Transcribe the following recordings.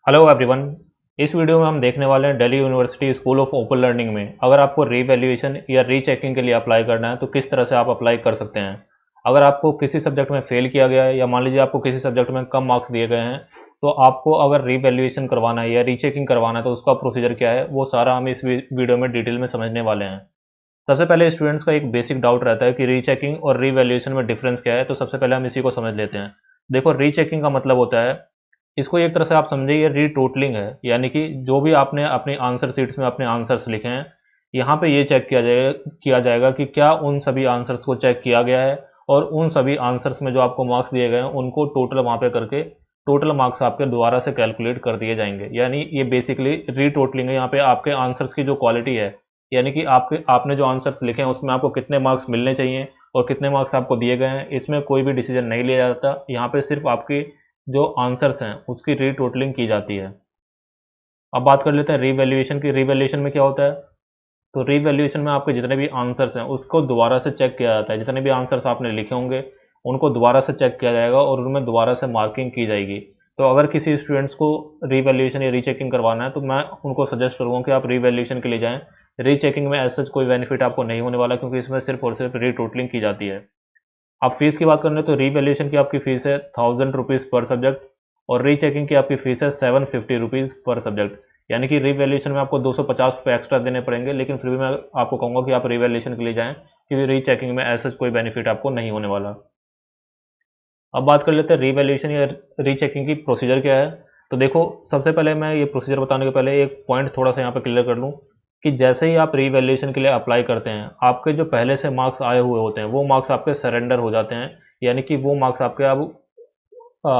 Hello everyone. इस video में हम देखने वाले हैं Delhi university school of open learning में अगर आपको रीवैल्यूएशन या रीचेकिंग के लिए अप्लाई करना है तो किस तरह से आप अप्लाई कर सकते हैं। अगर आपको किसी सब्जेक्ट में फेल किया गया है या मान लीजिए आपको किसी सब्जेक्ट में कम मार्क्स दिए गए हैं तो आपको अगर रीवैल्यूएशन करवाना है या रीचेकिंग करवाना है तो उसका प्रोसीजर क्या है वो सारा हम इस वीडियो में डिटेल में समझने वाले हैं। सबसे पहले स्टूडेंट्स का एक बेसिक डाउट रहता है कि रीचेकिंग और रीवैल्यूएशन में डिफरेंस क्या है, तो सबसे पहले हम इसी को समझ लेते हैं। देखो, रीचेकिंग का मतलब होता है, इसको एक तरह से आप समझिए ये रीटोटलिंग है, यानी कि जो भी आपने अपनी आंसर शीट्स में अपने आंसर्स लिखे हैं यहाँ पे ये चेक किया जाएगा कि क्या उन सभी आंसर्स को चेक किया गया है और उन सभी आंसर्स में जो आपको मार्क्स दिए गए हैं उनको टोटल वहाँ पे करके टोटल मार्क्स आपके दोबारा से कैलकुलेट कर दिए जाएंगे। यानी ये बेसिकली रीटोटलिंग है। यहाँ पे आपके आंसर्स की जो क्वालिटी है, यानी कि आपने जो आंसर्स लिखे हैं उसमें आपको कितने मार्क्स मिलने चाहिए और कितने मार्क्स आपको दिए गए हैं, इसमें कोई भी डिसीजन नहीं लिया जाता। यहाँ पे सिर्फ आपकी जो आंसर्स हैं उसकी रीटोटलिंग की जाती है। अब बात कर लेते हैं रीवैल्यूएशन की। रीवैल्यूएशन में क्या होता है, तो रीवैल्यूएशन में आपके जितने भी आंसर्स हैं उसको दोबारा से चेक किया जाता है। जितने भी आंसर्स आपने लिखे होंगे उनको दोबारा से चेक किया जाएगा और उनमें दोबारा से मार्किंग की जाएगी। तो अगर किसी स्टूडेंट्स को रीवैल्यूएशन या रीचेकिंग करवाना है तो मैं उनको सजेस्ट करूँगा कि आप रीवैल्यूएशन के लिए जाएं। रीचेकिंग में ऐसा कोई बेनिफिट आपको नहीं होने वाला, क्योंकि इसमें सिर्फ और सिर्फ रीटोटलिंग की जाती है। आप फीस की बात करें तो रीवैल्यूएशन की आपकी फीस है 1000 रुपीज़ पर सब्जेक्ट और रीचेकिंग की आपकी फीस है 750 रुपीज़ पर सब्जेक्ट। यानी कि रीवैल्यूएशन में आपको 250 रुपये एक्स्ट्रा देने पड़ेंगे, लेकिन फिर भी मैं आपको कहूँगा कि आप रीवैल्यूएशन के लिए जाएं, क्योंकि रीचेकिंग में ऐसा कोई बेनिफिट आपको नहीं होने वाला। अब बात कर लेते हैं रीवैल्यूएशन या रीचेकिंग की प्रोसीजर क्या है। तो देखो, सबसे पहले मैं ये प्रोसीजर बताने के पहले एक पॉइंट थोड़ा सा यहाँ पे क्लियर कर लूँ कि जैसे ही आप रीवैल्यूएशन के लिए अप्लाई करते हैं आपके जो पहले से मार्क्स आए हुए होते हैं वो मार्क्स आपके सरेंडर हो जाते हैं। यानी कि वो मार्क्स आपके अब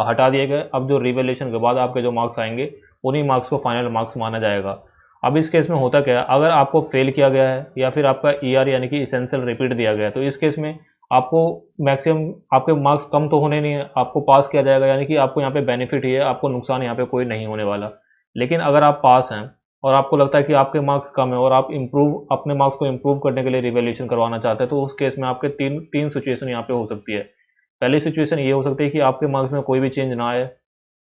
हटा दिए गए। अब जो रिवैल्यूएशन के बाद आपके जो मार्क्स आएंगे उन्हीं मार्क्स को फाइनल मार्क्स माना जाएगा। अब इस केस में होता क्या है, अगर आपको फेल किया गया है या फिर आपका ईआर यानी कि इसेंशियल रिपीट दिया गया है तो इस केस में आपको मैक्सिमम आपके मार्क्स कम तो होने नहीं है, आपको पास किया जाएगा। यानी कि आपको यहाँ पे बेनिफिट ही है, आपको नुकसान यहाँ पे कोई नहीं होने वाला। लेकिन अगर आप पास हैं और आपको लगता है कि आपके मार्क्स कम है और आप इम्प्रूव अपने मार्क्स को इम्प्रूव करने के लिए रिवैल्यूएशन करवाना चाहते हैं तो उस केस में आपके तीन तीन सिचुएशन यहाँ पे हो सकती है। पहली सिचुएशन ये हो सकती है कि आपके मार्क्स में कोई भी चेंज ना आए,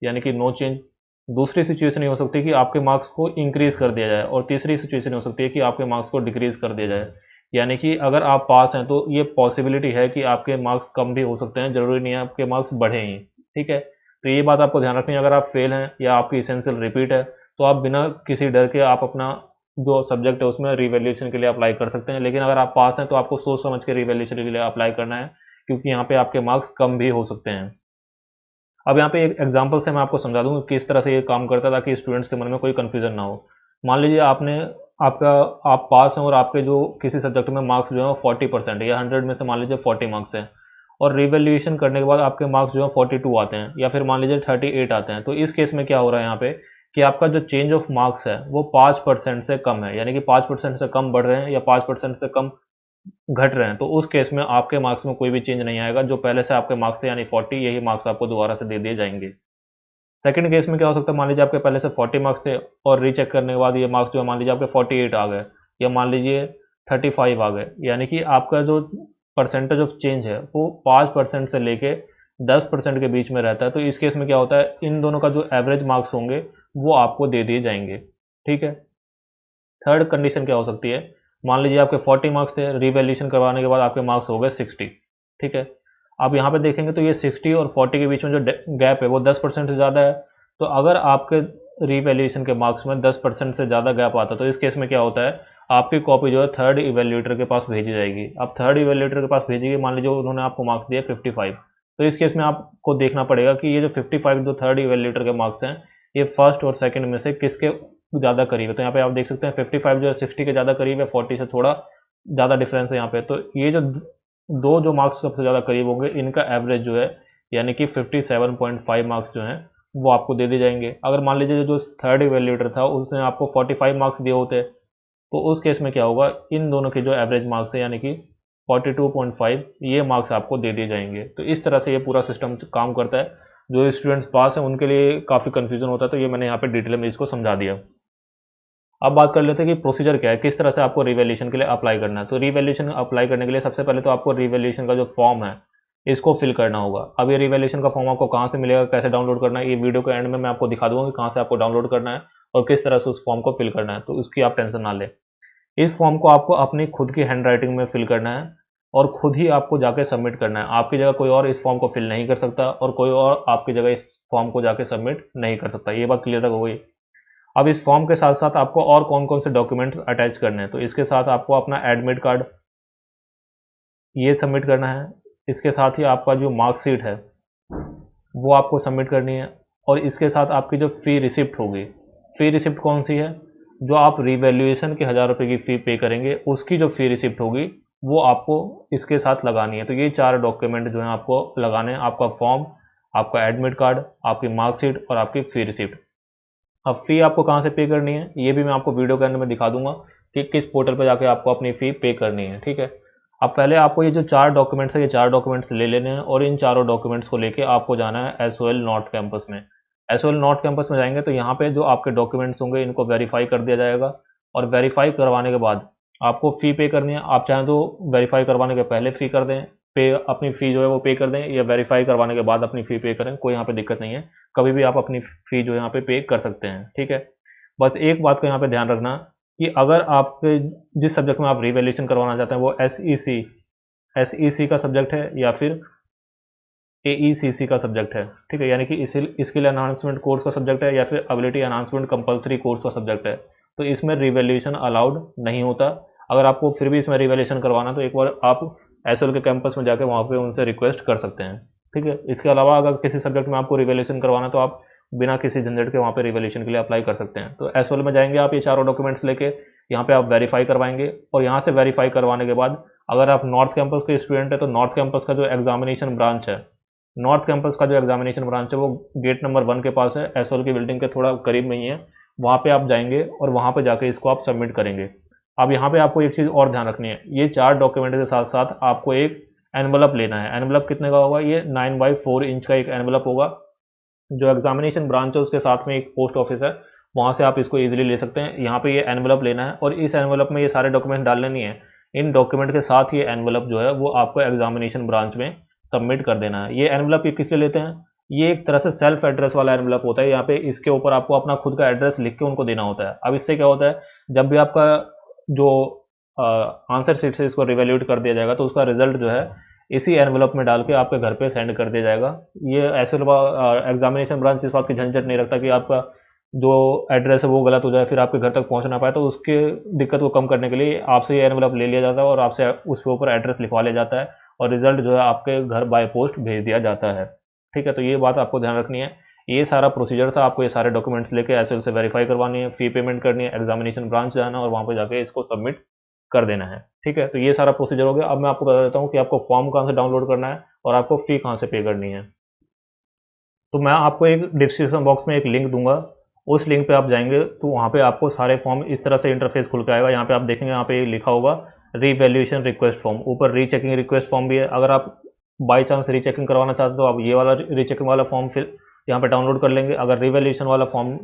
यानी कि नो चेंज। दूसरी सिचुएशन ये हो सकती है कि आपके मार्क्स को इंक्रीज कर दिया जाए और तीसरी सिचुएशन हो सकती है कि आपके मार्क्स को डिक्रीज कर दिया जाए। यानी कि अगर आप पास हैं तो ये पॉसिबिलिटी है कि आपके मार्क्स कम भी हो सकते हैं, जरूरी नहीं है आपके मार्क्स बढ़े ही। ठीक है, तो ये बात आपको ध्यान रखनी है। अगर आप फेल हैं या आपकी इसेंशियल रिपीट है तो आप बिना किसी डर के आप अपना जो सब्जेक्ट है उसमें रिवैल्यूएशन के लिए अप्लाई कर सकते हैं। लेकिन अगर आप पास हैं तो आपको सोच समझ के रिवैल्यूएशन के लिए अप्लाई करना है, क्योंकि यहाँ पे आपके मार्क्स कम भी हो सकते हैं। अब यहाँ पे एक एग्जांपल से मैं आपको समझा दूँ कि किस तरह से ये काम करता है, ताकि स्टूडेंट्स के मन में कोई कन्फ्यूजन ना हो। मान लीजिए आपका आप पास हैं और आपके जो किसी सब्जेक्ट में मार्क्स जो है 40% है या 100 में से मान लीजिए 40 मार्क्स हैं और रिवैल्यूएशन करने के बाद आपके मार्क्स जो है 42 आते हैं या फिर मान लीजिए 38 आते हैं। तो इस केस में क्या हो रहा है यहाँ पे कि आपका जो चेंज ऑफ मार्क्स है वो 5% से कम है, यानी कि 5% से कम बढ़ रहे हैं या 5% से कम घट रहे हैं। तो उस केस में आपके मार्क्स में कोई भी चेंज नहीं आएगा। जो पहले से आपके मार्क्स थे यानी 40, यही मार्क्स आपको दोबारा से दे दिए जाएंगे। सेकंड केस में क्या हो सकता है, मान लीजिए आपके पहले से 40 मार्क्स थे और रीचेक करने के बाद ये मार्क्स जो है मान लीजिए आपके 48 आ गए या मान लीजिए 35 आ गए। यानी कि आपका जो परसेंटेज ऑफ चेंज है वो 5% से लेके 10% के बीच में रहता है। तो इस केस में क्या होता है, इन दोनों का जो एवरेज मार्क्स होंगे वो आपको दे दिए जाएंगे। ठीक है। थर्ड कंडीशन क्या हो सकती है, मान लीजिए आपके 40 मार्क्स थे, रिवैल्यूएशन करवाने के बाद आपके मार्क्स हो गए 60। ठीक है, अब यहाँ पे देखेंगे तो ये 60 और 40 के बीच में जो गैप है वो 10% से ज़्यादा है। तो अगर आपके रिवैल्यूएशन के मार्क्स में 10% से ज़्यादा गैप आता है तो इस केस में क्या होता है, आपकी कॉपी जो है थर्ड इवेल्यूएटर के पास भेजी जाएगी। अब थर्ड इवेल्यूएटर के पास भेजिए, मान लीजिए उन्होंने आपको मार्क्स दिए 55। तो इस केस में आपको देखना पड़ेगा कि ये जो 55 जो थर्ड इवेल्यूएटर के मार्क्स हैं ये फर्स्ट और सेकंड में से किसके ज़्यादा करीब है। तो यहाँ पे आप देख सकते हैं 55 जो है 60 के ज़्यादा करीब है, 40 से थोड़ा ज़्यादा डिफरेंस है यहाँ पे। तो ये जो दो जो मार्क्स सबसे ज़्यादा करीब होंगे इनका एवरेज जो है यानी कि 57.5 मार्क्स जो हैं वो आपको दे दिए जाएंगे। अगर मान लीजिए जो थर्ड इवेल्यूएटर था उसने आपको 45 मार्क्स दिए होते तो उस केस में क्या होगा, इन दोनों के जो एवरेज मार्क्स है यानी कि 42.5 ये मार्क्स आपको दे दिए जाएंगे। तो इस तरह से ये पूरा सिस्टम काम करता है। जो स्टूडेंट्स पास हैं उनके लिए काफ़ी कन्फ्यूजन होता है, तो ये मैंने यहाँ पे डिटेल में इसको समझा दिया। अब बात कर लेते हैं कि प्रोसीजर क्या है, किस तरह से आपको रिवैल्यूएशन के लिए अप्लाई करना है। तो रिवैल्यूएशन अप्लाई करने के लिए सबसे पहले तो आपको रिवैल्यूएशन का जो फॉर्म है इसको फिल करना होगा। अब ये रिवैल्यूएशन का फॉर्म आपको कहाँ से मिलेगा, कैसे डाउनलोड करना है, ये वीडियो के एंड में मैं आपको दिखा दूंगा कि कहाँ से आपको डाउनलोड करना है और किस तरह से उस फॉर्म को फिल करना है, तो उसकी आप टेंशन ना लें। इस फॉर्म को आपको अपनी खुद की हैंड राइटिंग में फिल करना है और खुद ही आपको जाके सबमिट करना है। आपकी जगह कोई और इस फॉर्म को फिल नहीं कर सकता और कोई और आपकी जगह इस फॉर्म को जाके सबमिट नहीं कर सकता। ये बात क्लियर हो गई। अब इस फॉर्म के साथ साथ आपको और कौन कौन से डॉक्यूमेंट अटैच करने हैं, तो इसके साथ आपको अपना एडमिट कार्ड ये सबमिट करना है। इसके साथ ही आपका जो मार्कशीट है वो आपको सबमिट करनी है और इसके साथ आपकी जो फ़ी रिसिप्ट होगी, फ़ी रिसिप्ट कौन सी है, जो आप रिवैल्यूएशन की 1000 रुपये की फ़ी पे करेंगे उसकी जो फ़ी रिसिप्ट होगी वो आपको इसके साथ लगानी है। तो ये 4 डॉक्यूमेंट जो हैं आपको लगाने हैं, आपका फॉर्म, आपका एडमिट कार्ड, आपकी मार्कशीट और आपकी फ़ी रिसिप्ट। अब फ़ी आपको कहाँ से पे करनी है ये भी मैं आपको वीडियो के अंदर में दिखा दूंगा कि किस पोर्टल पर जाके आपको अपनी फ़ी पे करनी है, ठीक है। अब पहले आपको ये जो 4 डॉक्यूमेंट्स है, ये 4 डॉक्यूमेंट्स ले लेने हैं और इन चारों डॉक्यूमेंट्स को लेके आपको जाना है एसओएल नॉर्थ कैंपस में। एसओएल नॉर्थ कैंपस में जाएंगे तो यहाँ पे जो आपके डॉक्यूमेंट्स होंगे इनको वेरीफाई कर दिया जाएगा और वेरीफाई करवाने के बाद आपको फ़ी पे करनी है। आप चाहें तो वेरीफाई करवाने के पहले फ़ी कर दें, पे अपनी फ़ी जो है वो पे कर दें, या वेरीफाई करवाने के बाद अपनी फ़ी पे करें, कोई यहाँ पे दिक्कत नहीं है। कभी भी आप अपनी फ़ी जो है यहाँ पे कर सकते हैं, ठीक है। बस एक बात का यहाँ पे ध्यान रखना कि अगर आप जिस सब्जेक्ट में आप रिवैल्यूएशन करवाना चाहते हैं वो एसईसी का सब्जेक्ट है या फिर एईसीसी का सब्जेक्ट है, ठीक है, यानी कि स्किल एनहांसमेंट कोर्स का सब्जेक्ट है या फिर एबिलिटी एनहांसमेंट कंपलसरी कोर्स का सब्जेक्ट है, तो इसमें रिवैल्यूएशन अलाउड नहीं होता। अगर आपको फिर भी इसमें रिवैल्यूएशन करवाना तो एक बार आप एसएल के कैंपस में जाकर वहाँ पे उनसे रिक्वेस्ट कर सकते हैं, ठीक है। इसके अलावा अगर किसी सब्जेक्ट में आपको रिवैल्यूएशन करवाना तो आप बिना किसी झंझट के वहाँ पे रिवैल्यूएशन के लिए अप्लाई कर सकते हैं। तो एसएल में जाएंगे आप, ये चारों डॉक्यूमेंट्स लेके यहाँ पे आप वेरीफाई करवाएंगे और यहाँ से वेरीफाई करवाने के बाद अगर आप नॉर्थ कैंपस के स्टूडेंट हैं तो नॉर्थ कैंपस का जो एग्जामिनेशन ब्रांच है, नॉर्थ कैंपस का जो एग्जामिनेशन ब्रांच है वो गेट नंबर 1 के पास है, एसओल की बिल्डिंग के थोड़ा करीब में ही है। वहाँ पे आप जाएंगे और वहाँ पे जाके इसको आप सबमिट करेंगे। अब यहाँ पे आपको एक चीज़ और ध्यान रखनी है, ये 4 डॉक्यूमेंट के साथ साथ आपको एक एनवलप लेना है। एनवलप कितने का होगा, ये 9x4 इंच का एक एनवलप होगा। जो एग्जामिनेशन ब्रांच है उसके साथ में एक पोस्ट ऑफिस है, वहाँ से आप इसको ईजिली ले सकते हैं। यहाँ पे ये एनवलप लेना है और इस एनवलप में ये सारे डॉक्यूमेंट डालने नहीं है, इन डॉक्यूमेंट के साथ ये एनवलप जो है वो आपको एग्जामिनेशन ब्रांच में सबमिट कर देना है। ये एनवलप ये किस लिए लेते हैं, ये एक तरह से सेल्फ एड्रेस वाला एनवलप होता है। यहाँ पे इसके ऊपर आपको अपना खुद का एड्रेस लिख के उनको देना होता है। अब इससे क्या होता है, जब भी आपका जो आंसर शीट से इसको रिवैल्यूएट कर दिया जाएगा तो उसका रिजल्ट जो है इसी एनवलप में डाल के आपके घर पे सेंड कर दिया जाएगा। ये ऐसे एग्जामिनेशन ब्रांच इस बात की झंझट नहीं रखता कि आपका जो एड्रेस है वो गलत हो जाए फिर आपके घर तक पहुंच ना पाए, तो उसके दिक्कत को कम करने के लिए आपसे ये एनवलप ले लिया जाता है और आपसे उसके ऊपर एड्रेस लिखवा लिया जाता है और रिजल्ट जो है आपके घर बाय पोस्ट भेज दिया जाता है, ठीक है। तो ये बात आपको ध्यान रखनी है। ये सारा प्रोसीजर था, आपको ये सारे डॉक्यूमेंट्स लेके एसएल से वेरीफाई करवानी है, फी पेमेंट करनी है, एग्जामिनेशन ब्रांच जाना और वहाँ पर जाके इसको सबमिट कर देना है, ठीक है। तो ये सारा प्रोसीजर हो गया। अब मैं आपको बता देता हूँ कि आपको फॉर्म कहाँ से डाउनलोड करना है और आपको फ़ी कहाँ से पे करनी है। तो मैं आपको एक डिस्क्रिप्शन बॉक्स में एक लिंक दूंगा, उस लिंक पे आप जाएंगे तो वहाँ पे आपको सारे फॉर्म इस तरह से इंटरफेस खुल के आएगा। यहाँ पे आप देखेंगे, यहाँ पे लिखा होगा रीवैल्यूएशन रिक्वेस्ट फॉर्म, ऊपर रीचेकिंग रिक्वेस्ट फॉर्म भी है। अगर आप बाई चांस रीचेकिंग करवाना चाहते हो तो आप ये वाला रीचेकिंग वाला फॉर्म फिर यहाँ पे डाउनलोड कर लेंगे। अगर रिवैल्यूएशन वाला फॉर्म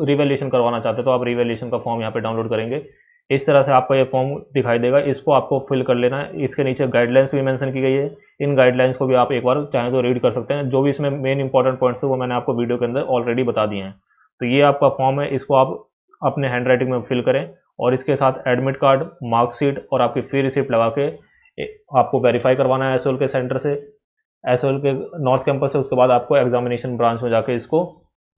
रिवैल्यूएशन करवाना चाहते हो तो आप रिवैल्यूएशन का फॉर्म यहाँ पे डाउनलोड करेंगे। इस तरह से आपका ये फॉर्म दिखाई देगा, इसको आपको फिल कर लेना है। इसके नीचे गाइडलाइंस भी मेंशन की गई है, इन गाइडलाइंस को भी आप एक बार चाहें तो रीड कर सकते हैं। जो भी इसमें मेन इंपॉर्टेंट पॉइंट्स थे वो मैंने आपको वीडियो के अंदर ऑलरेडी बता दिए हैं। तो ये आपका फॉर्म है, इसको आप अपने हैंड राइटिंग में फिल करें और इसके साथ एडमिट कार्ड, मार्कशीट और आपकी फी रिसिप्ट लगा के आपको वेरीफाई करवाना है एसओएल के सेंटर से, एसओएल के नॉर्थ कैंपस से। उसके बाद आपको एग्जामिनेशन ब्रांच में जाके इसको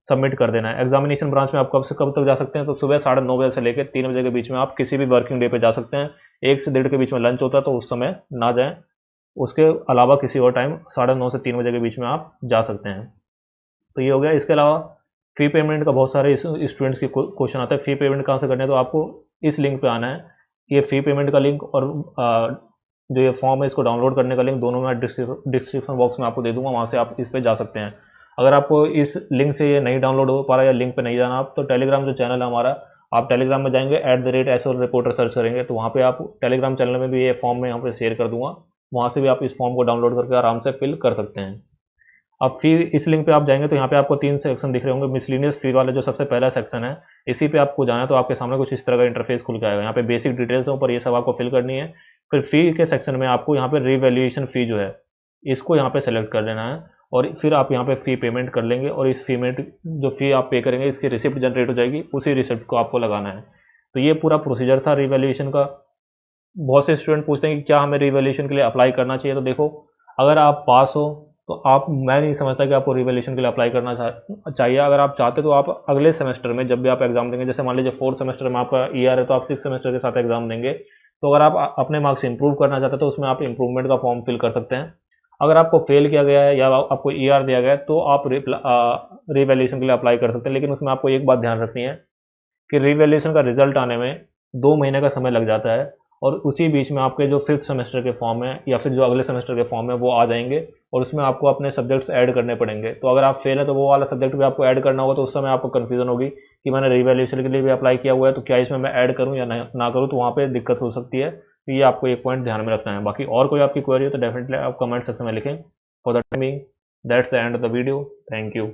सबमिट कर देना है। एग्जामिनेशन ब्रांच में आप कब से कब तक जा सकते हैं, तो सुबह 9:30 बजे से लेकर 3 बजे के बीच में आप किसी भी वर्किंग डे पे जा सकते हैं। 1 से 1:30 के बीच में लंच होता है तो उस समय ना जाएं, उसके अलावा किसी और टाइम 9:30 से 3 बजे के बीच में आप जा सकते हैं। तो ये हो गया। इसके अलावा फ़ी पेमेंट का बहुत सारे स्टूडेंट्स के क्वेश्चन आता है, फ़ी पेमेंट कहाँ से करनी है, तो आपको इस लिंक पे आना है। ये फ़ी पेमेंट का लिंक और जो ये फॉर्म है इसको डाउनलोड करने का लिंक दोनों मैं डिस्क्रिप्शन बॉक्स में आपको दे दूंगा, वहाँ से आप इस पर जा सकते हैं। अगर आपको इस लिंक से ये नहीं डाउनलोड हो पा रहा या लिंक पे नहीं जाना आप, तो टेलीग्राम जो चैनल है हमारा, आप टेलीग्राम में जाएंगे @SOL रिपोर्टर सर्च करेंगे तो वहाँ पे आप टेलीग्राम चैनल में भी ये फॉर्म मैं यहाँ पे शेयर कर दूंगा, वहाँ से भी आप इस फॉर्म को डाउनलोड करके आराम से फिल कर सकते हैं। अब फी, इस लिंक पे आप जाएंगे तो यहाँ पे आपको 3 सेक्शन दिख रहे होंगे। मिसलिनियस फी वाला जो सबसे पहला सेक्शन है, इसी पे आपको जाना है तो आपके सामने कुछ इस तरह का इंटरफेस खुल के आएगा। यहाँ पे बेसिक डिटेल्स है ऊपर, ये सब आपको फिल करनी है। फिर फी के सेक्शन में आपको यहाँ पे रिवैल्यूएशन फी जो है इसको यहाँ पे सेलेक्ट कर लेना है और फिर आप यहाँ पे फ़ी पेमेंट कर लेंगे और इस पेमेंट जो फ़ी आप पे करेंगे इसकी रिसिप्ट जनरेट हो जाएगी, उसी रिसिप्ट को आपको लगाना है। तो ये पूरा प्रोसीजर था रीवैल्यूएशन का। बहुत से स्टूडेंट पूछते हैं कि क्या हमें रीवैल्यूएशन के लिए अप्लाई करना चाहिए। तो देखो, अगर आप पास हो तो आप, मैं नहीं समझता कि आपको रीवैल्यूएशन के लिए अप्लाई करना चाहिए। अगर आप चाहते तो आप अगले सेमेस्टर में जब भी आप एग्जाम देंगे, जैसे मान लीजिए फोर्थ सेमेस्टर में आपका ईयर है तो आप सिक्स सेमेस्टर के साथ एग्जाम देंगे, तो अगर आप अपने मार्क्स इंप्रूव करना चाहते हैं तो उसमें आप इंप्रूवमेंट का फॉर्म फिल कर सकते हैं। अगर आपको फेल किया गया है या आपको ईआर दिया गया है तो आप रीवैल्यूएशन के लिए अप्लाई कर सकते हैं। लेकिन उसमें आपको एक बात ध्यान रखनी है कि रीवैल्यूएशन का रिजल्ट आने में 2 महीने का समय लग जाता है और उसी बीच में आपके जो फिफ्थ सेमेस्टर के फॉर्म है या फिर जो अगले सेमेस्टर के फॉर्म है वो आ जाएंगे और उसमें आपको अपने सब्जेक्ट्स ऐड करने पड़ेंगे। तो अगर आप फेल है तो वो वाला सब्जेक्ट भी आपको ऐड करना होगा, तो उस समय आपको कन्फ्यूजन होगी कि मैंने रीवैल्यूएशन के लिए भी अप्लाई किया हुआ है तो क्या इसमें मैं ऐड करूँ या ना करूँ, तो वहाँ पर दिक्कत हो सकती है। तो ये आपको एक पॉइंट ध्यान में रखना है। बाकी और कोई आपकी क्वेरी हो तो डेफिनेटली आप कमेंट सेक्शन में लिखें। For the timing, that's the end of the video. Thank you.